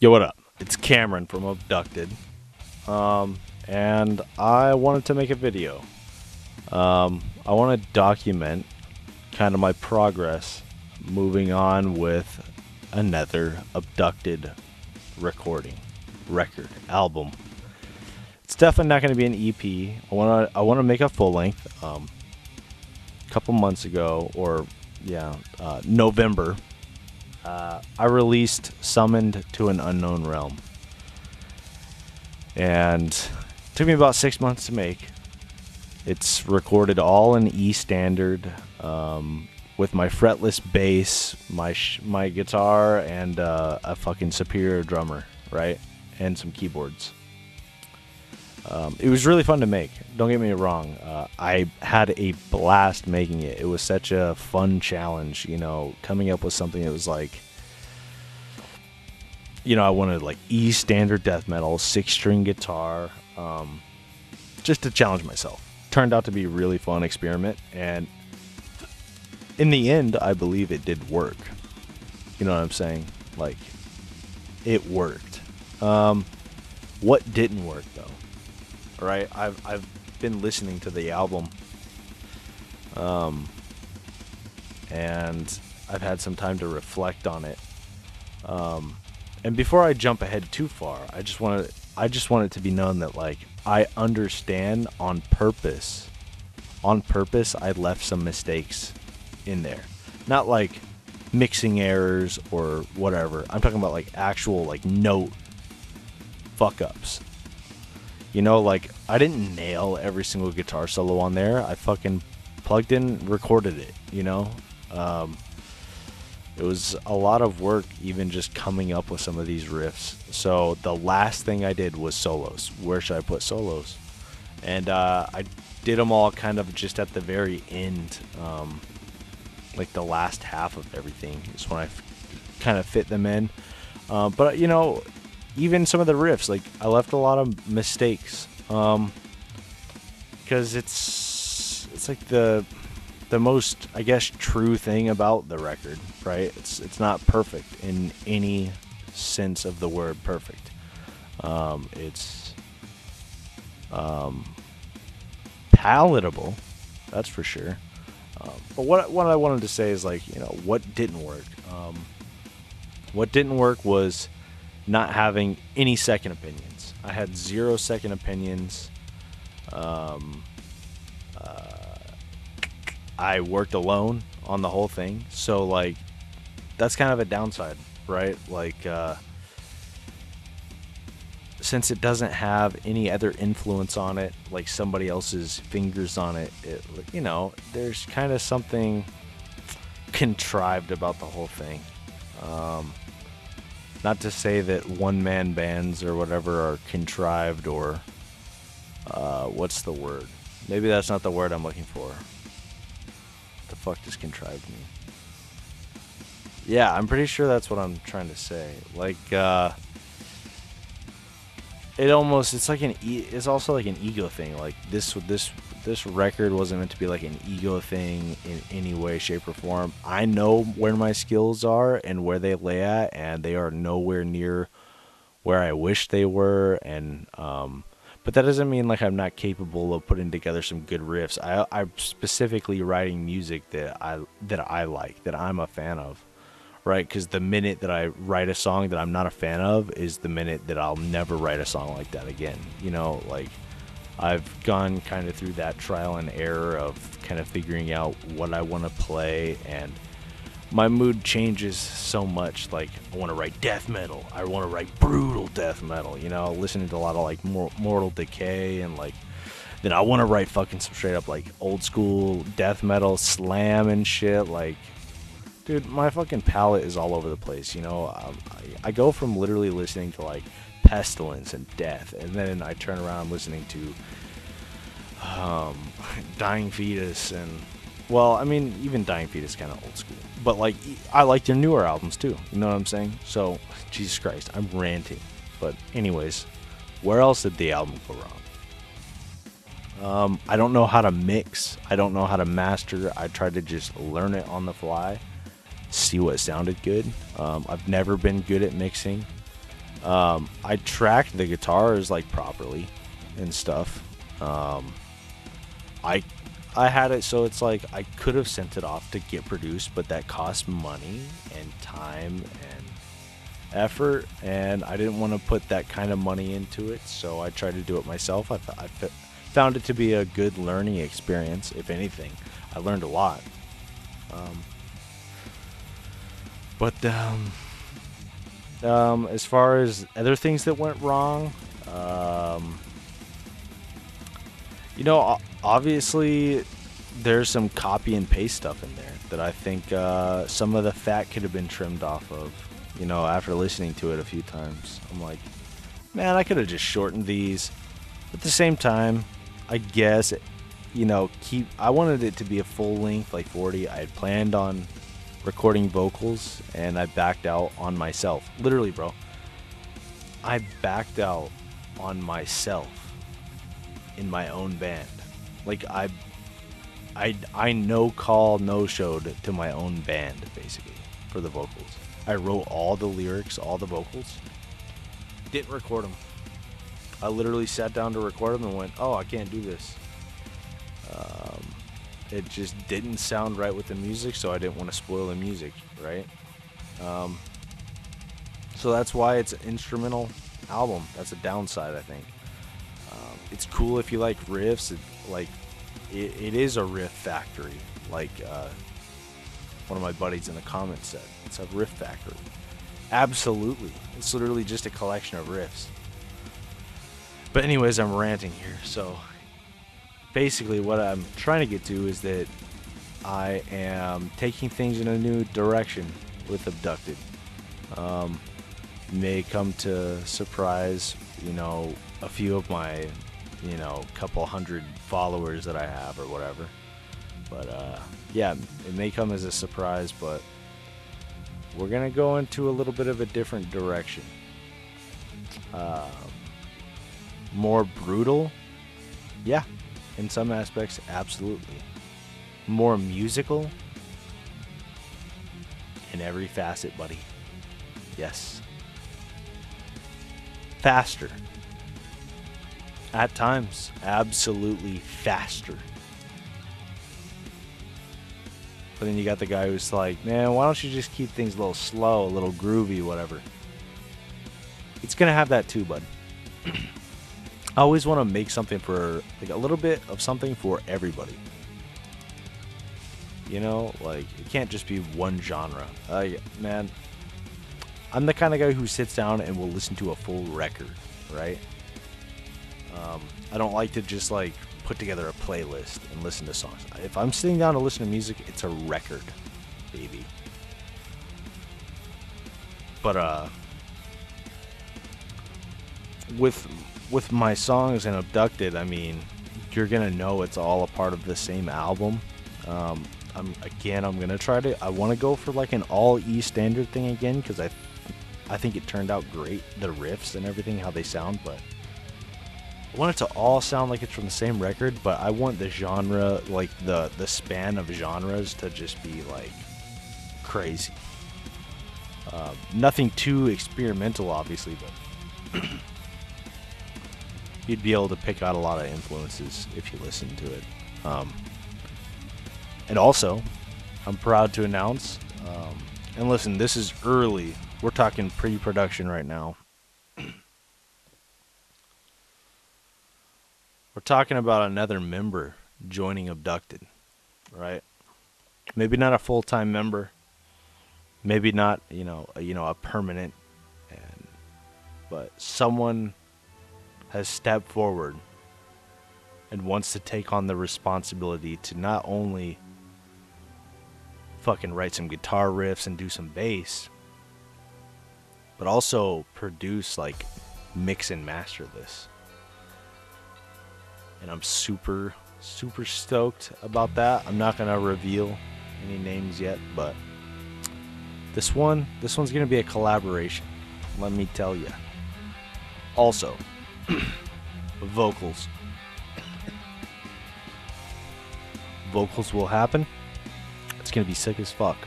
Yo, what up? It's Cameron from Abducted, and I wanted to make a video. I want to document kind of my progress moving on with another Abducted record, album. It's definitely not going to be an EP. I want to make a full length. A couple months ago, November. I released Summoned to an Unknown Realm, and it took me about 6 months to make. It's recorded all in E standard, with my fretless bass, my guitar, and a fucking superior drummer, right, and some keyboards. It was really fun to make. Don't get me wrong. I had a blast making it. It was such a fun challenge, coming up with something that was like, I wanted like E standard death metal, 6-string guitar, just to challenge myself. Turned out to be a really fun experiment, and in the end, I believe it did work. You know what I'm saying? Like, it worked. What didn't work though? Right, I've been listening to the album, and I've had some time to reflect on it. And before I jump ahead too far, I just want it to be known that, like, I understand on purpose. On purpose, I left some mistakes in there, not like mixing errors or whatever. I'm talking about like actual like note fuck ups. Like, I didn't nail every single guitar solo on there. I fucking plugged in, recorded it, It was a lot of work even just coming up with some of these riffs. So the last thing I did was solos. Where should I put solos? And I did them all kind of just at the very end. Like the last half of everything is when I kind of fit them in. But, even some of the riffs, like, I left a lot of mistakes, because it's like the most, I guess, true thing about the record, right? It's not perfect in any sense of the word perfect. It's palatable, that's for sure. But what I wanted to say is, like, what didn't work. What didn't work was not having any second opinions. I had 0 second opinions. I worked alone on the whole thing, so, like, that's kind of a downside, right? Like, since it doesn't have any other influence on it, like somebody else's fingers on it, there's kind of something contrived about the whole thing. Not to say that one-man bands or whatever are contrived, or what's the word? Maybe that's not the word I'm looking for. What the fuck does contrived mean? Yeah, I'm pretty sure that's what I'm trying to say. Like, it's also like an ego thing. Like, this record wasn't meant to be like an ego thing in any way, shape, or form. I know where my skills are and where they lay at, and they are nowhere near where I wish they were. And but that doesn't mean like I'm not capable of putting together some good riffs. I'm specifically writing music that I like, that I'm a fan of, right? Because the minute that I write a song that I'm not a fan of is the minute that I'll never write a song like that again. Like, I've gone kind of through that trial and error of kind of figuring out what I want to play, and my mood changes so much. Like, I want to write death metal, I want to write brutal death metal, listening to a lot of like Mortal Decay, and like, then I want to write fucking some straight up like old school death metal, slam and shit. Like, dude, my fucking palette is all over the place. I go from literally listening to like Pestilence and Death, and then I turn around listening to Dying Fetus, and, well, I mean, even Dying Fetus kind of old school, but like, I like their newer albums too, you know what I'm saying? So, Jesus Christ, I'm ranting. But anyways, where else did the album go wrong? I don't know how to mix, I don't know how to master. I tried to just learn it on the fly, see what sounded good. I've never been good at mixing. I tracked the guitars like properly and stuff. I I had it so it's like I could have sent it off to get produced, but that cost money and time and effort, and I didn't want to put that kind of money into it, so I tried to do it myself. I found it to be a good learning experience. If anything, I learned a lot. Um, but as far as other things that went wrong, obviously there's some copy and paste stuff in there that I think some of the fat could have been trimmed off of. After listening to it a few times, I'm like, man, I could have just shortened these. At the same time, I guess, I wanted it to be a full length, like 40. I had planned on recording vocals, and I backed out on myself. Literally, bro. I backed out on myself in my own band. Like, I no showed to my own band, basically, for the vocals. I wrote all the lyrics, all the vocals. Didn't record them. I literally sat down to record them and went, oh, I can't do this. It just didn't sound right with the music, so I didn't want to spoil the music, right? So that's why it's an instrumental album. That's a downside, I think. It's cool if you like riffs. It is a riff factory, like one of my buddies in the comments said. It's a riff factory. Absolutely. It's literally just a collection of riffs. But anyways, I'm ranting here. So basically what I'm trying to get to is that I am taking things in a new direction with Abducted. May come to surprise, a few of my, couple hundred followers that I have or whatever. But yeah, it may come as a surprise, but we're gonna go into a little bit of a different direction. More brutal, yeah, in some aspects, absolutely. More musical in every facet, buddy. Yes. Faster. At times, absolutely faster. But then you got the guy who's like, man, why don't you just keep things a little slow, a little groovy, whatever. It's going to have that too, bud. I always want to make something for, like, a little bit of something for everybody. It can't just be one genre. Man, I'm the kind of guy who sits down and will listen to a full record, right? I don't like to just, put together a playlist and listen to songs. If I'm sitting down to listen to music, it's a record, baby. But with my songs and Abducted, I mean, you're gonna know it's all a part of the same album. I'm gonna try to. I want to go for an all E standard thing again, because I think it turned out great, the riffs and everything, how they sound, but I want it to all sound like it's from the same record, but I want the genre, the span of genres to just be, crazy. Nothing too experimental, obviously, but you'd be able to pick out a lot of influences if you listen to it. And also, I'm proud to announce, and listen, this is early. We're talking pre-production right now. We're talking about another member joining Abducted, right? Maybe not a full-time member, maybe not, a permanent, but someone has stepped forward and wants to take on the responsibility to not only fucking write some guitar riffs and do some bass, but also produce, mix and master this. And I'm super, super stoked about that. I'm not gonna reveal any names yet, but this one's gonna be a collaboration. Let me tell you. Also, vocals. Vocals will happen. It's gonna be sick as fuck.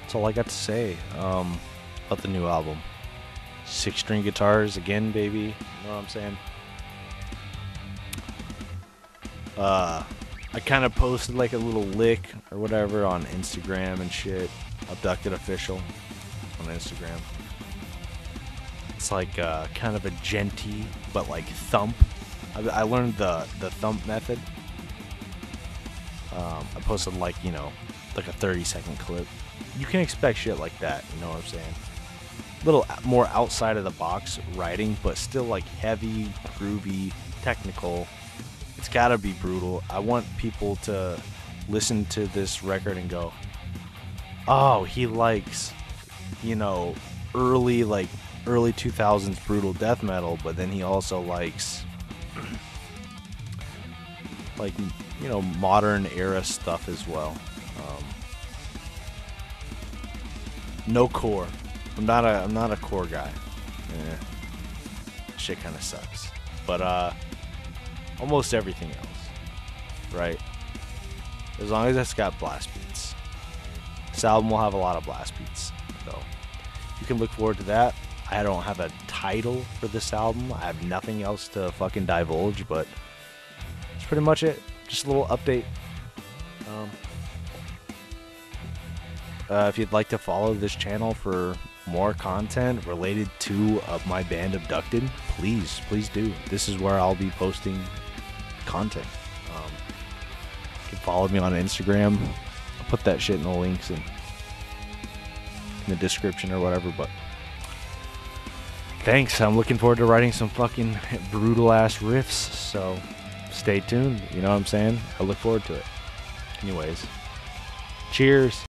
That's all I got to say about the new album. 6-string guitars again, baby. You know what I'm saying? I kind of posted like a little lick or whatever on Instagram and shit. Abducted Official on Instagram. It's like kind of a genty, but like thump. I learned the thump method. I posted like, you know, like a 30-second clip. You can expect shit like that, you know what I'm saying? A little more outside of the box writing, but still like heavy, groovy, technical. It's gotta be brutal. I want people to listen to this record and go, oh, he likes, you know, early 2000s brutal death metal, but then he also likes like, you know, modern era stuff as well. No core. I'm not a core guy. Shit kind of sucks. But almost everything else, right? As long as it's got blast beats. This album will have a lot of blast beats, so you can look forward to that. I don't have a title for this album. I have nothing else to fucking divulge, but that's pretty much it. Just a little update. If you'd like to follow this channel for more content related to my band Abducted, please do. This is where I'll be posting content. You can follow me on Instagram. I'll put that shit in the links and in the description or whatever, but thanks. I'm looking forward to writing some fucking brutal ass riffs, so stay tuned. You know what I'm saying? I look forward to it. Anyways, cheers.